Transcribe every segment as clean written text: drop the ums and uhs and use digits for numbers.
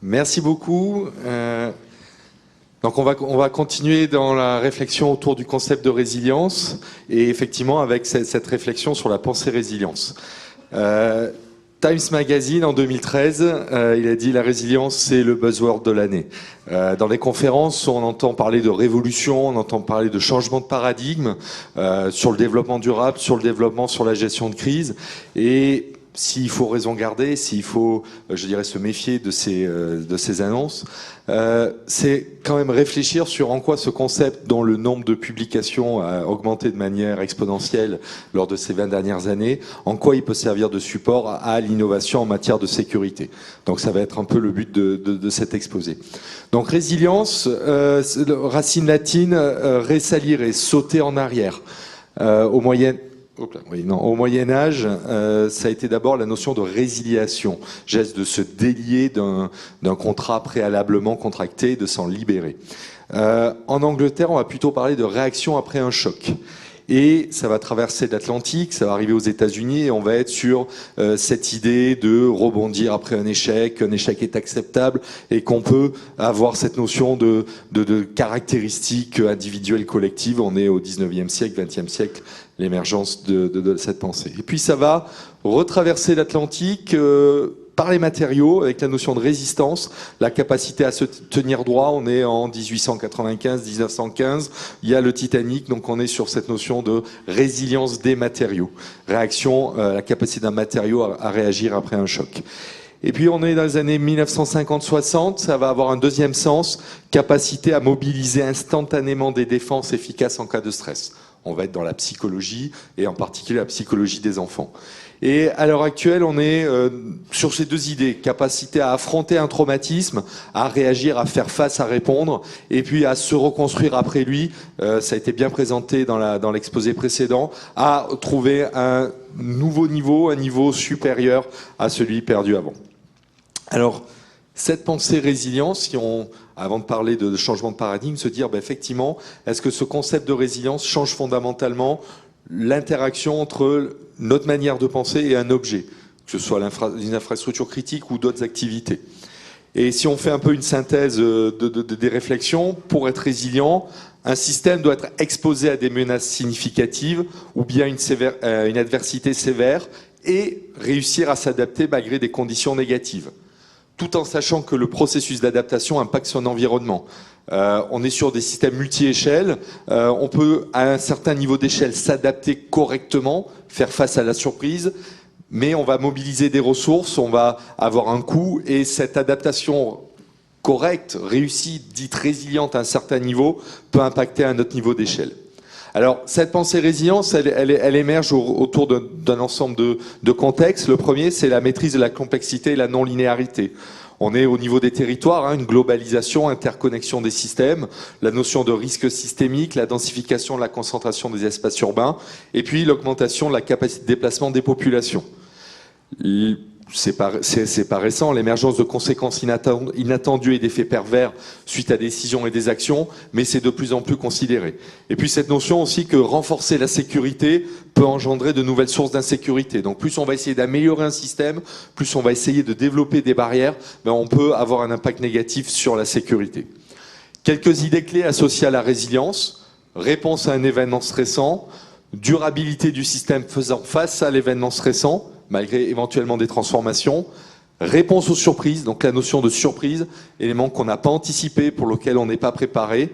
Merci beaucoup. Donc on va continuer dans la réflexion autour du concept de résilience et effectivement avec cette réflexion sur la pensée résilience. Times Magazine en 2013, il a dit la résilience c'est le buzzword de l'année. Dans les conférences, on entend parler de révolution, on entend parler de changement de paradigme sur le développement durable, sur le développement, sur la gestion de crise. Et s'il faut raison garder, s'il faut, je dirais, se méfier de ces annonces, c'est quand même réfléchir sur en quoi ce concept, dont le nombre de publications a augmenté de manière exponentielle lors de ces 20 dernières années, en quoi il peut servir de support à l'innovation en matière de sécurité. Donc ça va être un peu le but de cet exposé. Donc résilience, racine latine, resalire, sauter en arrière. Au Moyen-Âge, ça a été d'abord la notion de résiliation, geste de se délier d'un contrat préalablement contracté, de s'en libérer. En Angleterre, on va plutôt parler de réaction après un choc. Et ça va traverser l'Atlantique, ça va arriver aux États-Unis et on va être sur cette idée de rebondir après un échec est acceptable et qu'on peut avoir cette notion de caractéristiques individuelles collectives. On est au 19e siècle, 20e siècle, l'émergence de cette pensée. Et puis ça va retraverser l'Atlantique par les matériaux, avec la notion de résistance, la capacité à se tenir droit. On est en 1895-1915, il y a le Titanic, donc on est sur cette notion de résilience des matériaux. Réaction, la capacité d'un matériau à réagir après un choc. Et puis on est dans les années 1950-60, ça va avoir un deuxième sens, capacité à mobiliser instantanément des défenses efficaces en cas de stress. On va être dans la psychologie, et en particulier la psychologie des enfants. Et à l'heure actuelle, on est sur ces deux idées, capacité à affronter un traumatisme, à réagir, à faire face, à répondre, et puis à se reconstruire après lui, ça a été bien présenté dans l'exposé précédent, à trouver un nouveau niveau, un niveau supérieur à celui perdu avant. Alors, cette pensée résilience, avant de parler de changement de paradigme, se dire effectivement, est-ce que ce concept de résilience change fondamentalement l'interaction entre notre manière de penser et un objet, que ce soit une infrastructure critique ou d'autres activités. Et si on fait un peu une synthèse des réflexions, pour être résilient, un système doit être exposé à des menaces significatives ou bien une adversité sévère et réussir à s'adapter malgré des conditions négatives, tout en sachant que le processus d'adaptation impacte son environnement. On est sur des systèmes multi-échelles, on peut à un certain niveau d'échelle s'adapter correctement, faire face à la surprise, mais on va mobiliser des ressources, on va avoir un coût, et cette adaptation correcte, réussie, dite résiliente à un certain niveau, peut impacter à un autre niveau d'échelle. Alors, cette pensée résilience, elle émerge autour d'un ensemble de contextes. Le premier, c'est la maîtrise de la complexité et la non-linéarité. On est au niveau des territoires, une globalisation, interconnexion des systèmes, la notion de risque systémique, la densification de la concentration des espaces urbains, et puis l'augmentation de la capacité de déplacement des populations. C'est pas récent, l'émergence de conséquences inattendues et d'effets pervers suite à des décisions et des actions, mais c'est de plus en plus considéré. Et puis cette notion aussi que renforcer la sécurité peut engendrer de nouvelles sources d'insécurité. Donc plus on va essayer d'améliorer un système, plus on va essayer de développer des barrières, on peut avoir un impact négatif sur la sécurité. Quelques idées clés associées à la résilience: réponse à un événement stressant, durabilité du système faisant face à l'événement stressant, malgré éventuellement des transformations, réponse aux surprises, donc la notion de surprise, élément qu'on n'a pas anticipé, pour lequel on n'est pas préparé.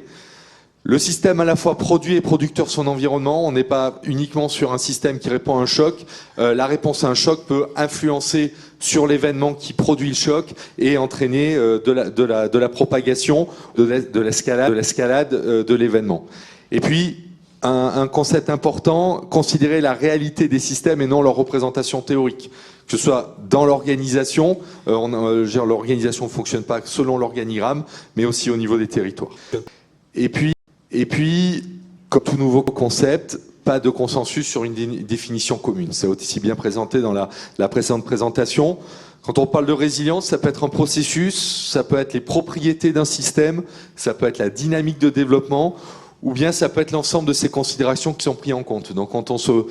Le système à la fois produit et producteur de son environnement, on n'est pas uniquement sur un système qui répond à un choc, la réponse à un choc peut influencer sur l'événement qui produit le choc et entraîner de la propagation, de l'escalade de l'événement. Et puis, un concept important, considérer la réalité des systèmes et non leur représentation théorique. Que ce soit dans l'organisation, l'organisation ne fonctionne pas selon l'organigramme, mais aussi au niveau des territoires. Et puis, comme tout nouveau concept, pas de consensus sur une définition commune. C'est aussi bien présenté dans la précédente présentation. Quand on parle de résilience, ça peut être un processus, ça peut être les propriétés d'un système, ça peut être la dynamique de développement, ou bien ça peut être l'ensemble de ces considérations qui sont prises en compte. Donc quand on se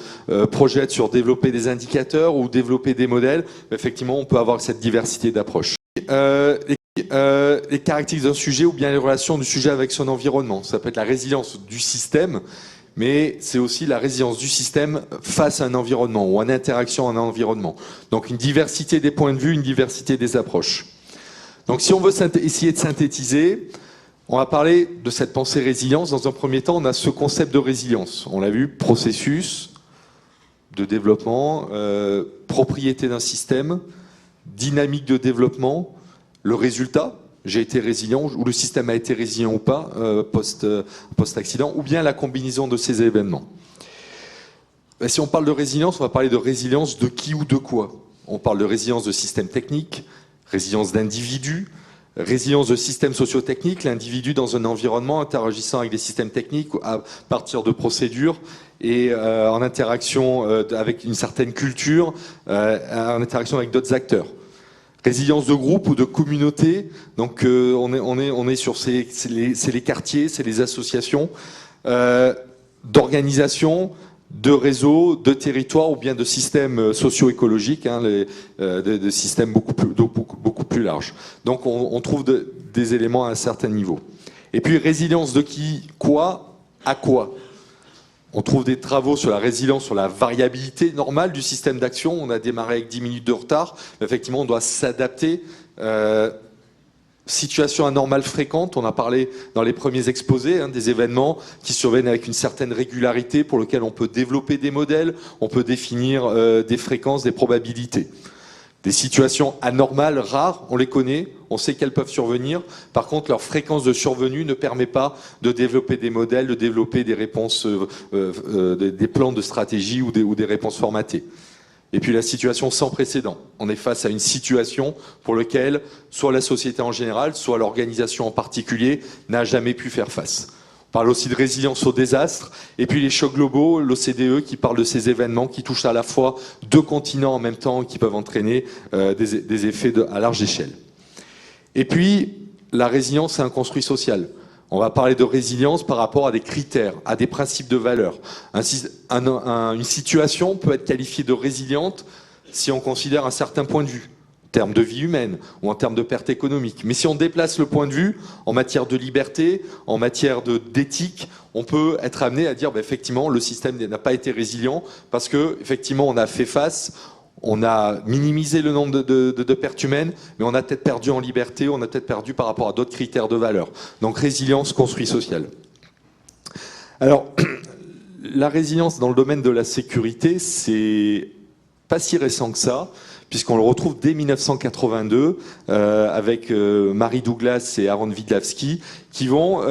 projette sur développer des indicateurs ou développer des modèles, effectivement on peut avoir cette diversité d'approches. les caractéristiques d'un sujet ou bien les relations du sujet avec son environnement. Ça peut être la résilience du système, mais c'est aussi la résilience du système face à un environnement ou en interaction à un environnement. Donc une diversité des points de vue, une diversité des approches. Donc si on veut essayer de synthétiser, on va parler de cette pensée résilience. Dans un premier temps, on a ce concept de résilience. On l'a vu, processus de développement, propriété d'un système, dynamique de développement, le résultat, j'ai été résilient, ou le système a été résilient ou pas, post-accident, ou bien la combinaison de ces événements. Et si on parle de résilience, on va parler de résilience de qui ou de quoi? On parle de résilience de système technique, résilience d'individus, résilience de systèmes socio-techniques, l'individu dans un environnement interagissant avec des systèmes techniques à partir de procédures et en interaction avec une certaine culture, en interaction avec d'autres acteurs. Résilience de groupe ou de communauté, donc on est sur c'est les quartiers, c'est les associations, d'organisation, de réseaux, de territoires ou bien de systèmes socio-écologiques, hein, de systèmes beaucoup plus larges. Donc on trouve des éléments à un certain niveau. Et puis résilience de qui, quoi, à quoi? On trouve des travaux sur la résilience, sur la variabilité normale du système d'action. On a démarré avec 10 minutes de retard. Mais effectivement, on doit s'adapter. Situation anormale fréquente, on a parlé dans les premiers exposés, hein, des événements qui surviennent avec une certaine régularité pour lesquels on peut développer des modèles, on peut définir des fréquences, des probabilités. Des situations anormales, rares, on les connaît, on sait qu'elles peuvent survenir. Par contre, leur fréquence de survenue ne permet pas de développer des modèles, de développer des réponses, des plans de stratégie ou des réponses formatées. Et puis la situation sans précédent. On est face à une situation pour laquelle soit la société en général, soit l'organisation en particulier n'a jamais pu faire face. On parle aussi de résilience au désastre. Et puis les chocs globaux, l'OCDE qui parle de ces événements qui touchent à la fois deux continents en même temps, qui peuvent entraîner des effets à large échelle. Et puis la résilience, c'est un construit social. On va parler de résilience par rapport à des critères, à des principes de valeur. Une situation peut être qualifiée de résiliente si on considère un certain point de vue, en termes de vie humaine ou en termes de perte économique. Mais si on déplace le point de vue en matière de liberté, en matière d'éthique, on peut être amené à dire effectivement le système n'a pas été résilient parce que effectivement on a fait face. On a minimisé le nombre de pertes humaines, mais on a peut-être perdu en liberté, on a peut-être perdu par rapport à d'autres critères de valeur. Donc résilience, construit social. Alors, la résilience dans le domaine de la sécurité, c'est pas si récent que ça, puisqu'on le retrouve dès 1982 avec Mary Douglas et Aaron Widlawski, qui vont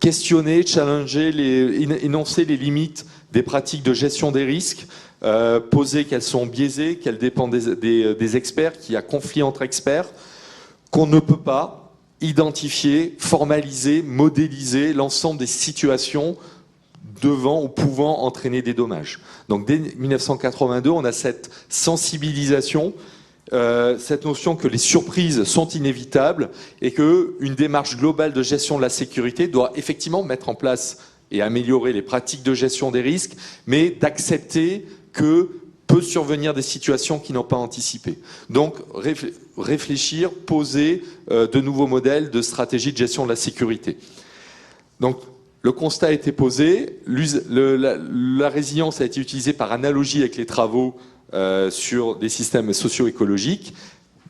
questionner, challenger, énoncer les limites des pratiques de gestion des risques, poser qu'elles sont biaisées, qu'elles dépendent des experts, qu'il y a conflit entre experts, qu'on ne peut pas identifier, formaliser, modéliser l'ensemble des situations devant ou pouvant entraîner des dommages. Donc dès 1982, on a cette sensibilisation, cette notion que les surprises sont inévitables et qu'une démarche globale de gestion de la sécurité doit effectivement mettre en place et améliorer les pratiques de gestion des risques, mais d'accepter que peut survenir des situations qui n'ont pas anticipé. Donc réfléchir, poser de nouveaux modèles de stratégie de gestion de la sécurité. Donc le constat a été posé, la résilience a été utilisée par analogie avec les travaux sur des systèmes socio-écologiques,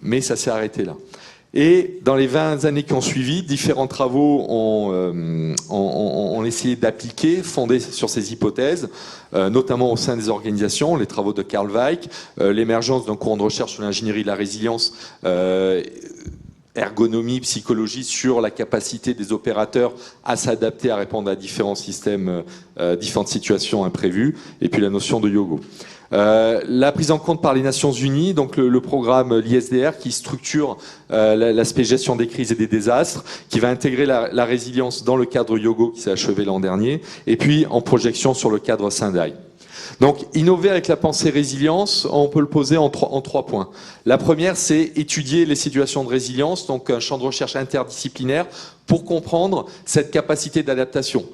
mais ça s'est arrêté là. Et dans les 20 années qui ont suivi, différents travaux ont essayé d'appliquer, fondés sur ces hypothèses, notamment au sein des organisations, les travaux de Karl Weick, l'émergence d'un courant de recherche sur l'ingénierie de la résilience, ergonomie, psychologie, sur la capacité des opérateurs à s'adapter, à répondre à différents systèmes, différentes situations imprévues, et puis la notion de yoga. La prise en compte par les Nations Unies, donc le programme l'ISDR qui structure l'aspect gestion des crises et des désastres, qui va intégrer la résilience dans le cadre Yogo qui s'est achevé l'an dernier, et puis en projection sur le cadre Sendai. Donc, innover avec la pensée résilience, on peut le poser en trois points. La première, c'est étudier les situations de résilience, donc un champ de recherche interdisciplinaire pour comprendre cette capacité d'adaptation.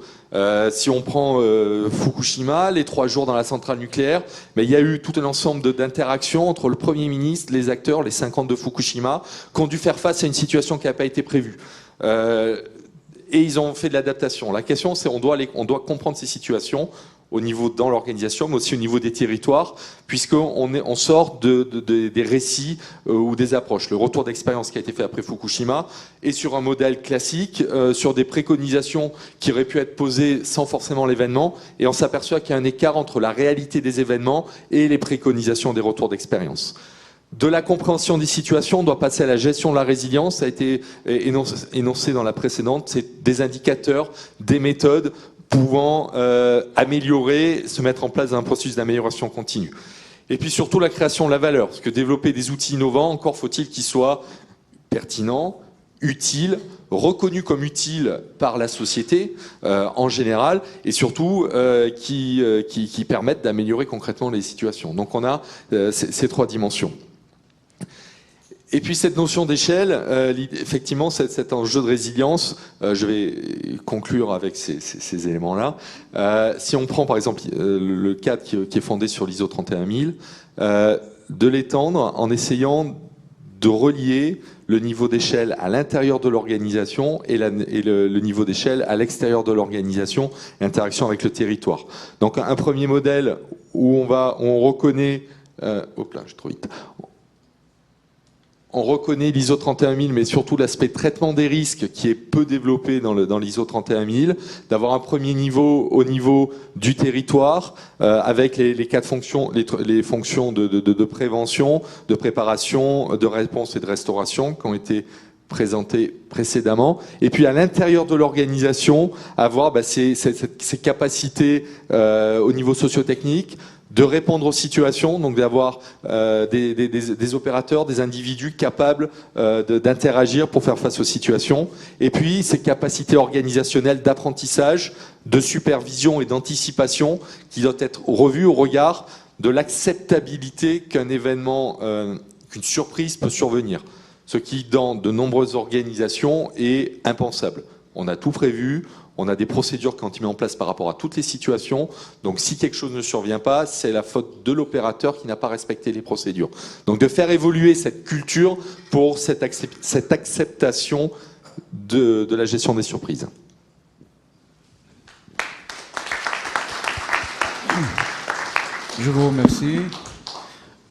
Si on prend Fukushima, les 3 jours dans la centrale nucléaire, mais il y a eu tout un ensemble d'interactions entre le Premier ministre, les acteurs, les 50 de Fukushima, qui ont dû faire face à une situation qui n'a pas été prévue. Et ils ont fait de l'adaptation. La question, c'est on doit comprendre ces situations au niveau dans l'organisation, mais aussi au niveau des territoires, puisqu'on sort des récits ou des approches. Le retour d'expérience qui a été fait après Fukushima est sur un modèle classique, sur des préconisations qui auraient pu être posées sans forcément l'événement, et on s'aperçoit qu'il y a un écart entre la réalité des événements et les préconisations des retours d'expérience. De la compréhension des situations, on doit passer à la gestion de la résilience. Ça a été énoncé dans la précédente. C'est des indicateurs, des méthodes pouvant améliorer, se mettre en place dans un processus d'amélioration continue. Et puis surtout la création de la valeur. Parce que développer des outils innovants, encore faut-il qu'ils soient pertinents, utiles, reconnus comme utiles par la société en général, et surtout qui permettent d'améliorer concrètement les situations. Donc on a ces 3 dimensions. Et puis cette notion d'échelle, effectivement, cet enjeu de résilience, je vais conclure avec ces éléments-là. Si on prend par exemple le cadre qui est fondé sur l'ISO 31000, de l'étendre en essayant de relier le niveau d'échelle à l'intérieur de l'organisation et le niveau d'échelle à l'extérieur de l'organisation, l'interaction avec le territoire. Donc un premier modèle où on reconnaît... hop là, j'ai trop vite. On reconnaît l'ISO 31000, mais surtout l'aspect traitement des risques qui est peu développé dans l'ISO 31000, d'avoir un premier niveau au niveau du territoire, avec les 4 fonctions, les fonctions de prévention, de préparation, de réponse et de restauration qui ont été présentées précédemment. Et puis à l'intérieur de l'organisation, avoir ces capacités au niveau socio-technique, de répondre aux situations, donc d'avoir des opérateurs, des individus capables d'interagir pour faire face aux situations, et puis ces capacités organisationnelles d'apprentissage, de supervision et d'anticipation qui doivent être revues au regard de l'acceptabilité qu'un événement, qu'une surprise peut survenir, ce qui dans de nombreuses organisations est impensable. On a tout prévu, on a des procédures qui ont été mises en place par rapport à toutes les situations. Donc si quelque chose ne survient pas, c'est la faute de l'opérateur qui n'a pas respecté les procédures. Donc de faire évoluer cette culture pour cette acceptation de la gestion des surprises. Je vous remercie.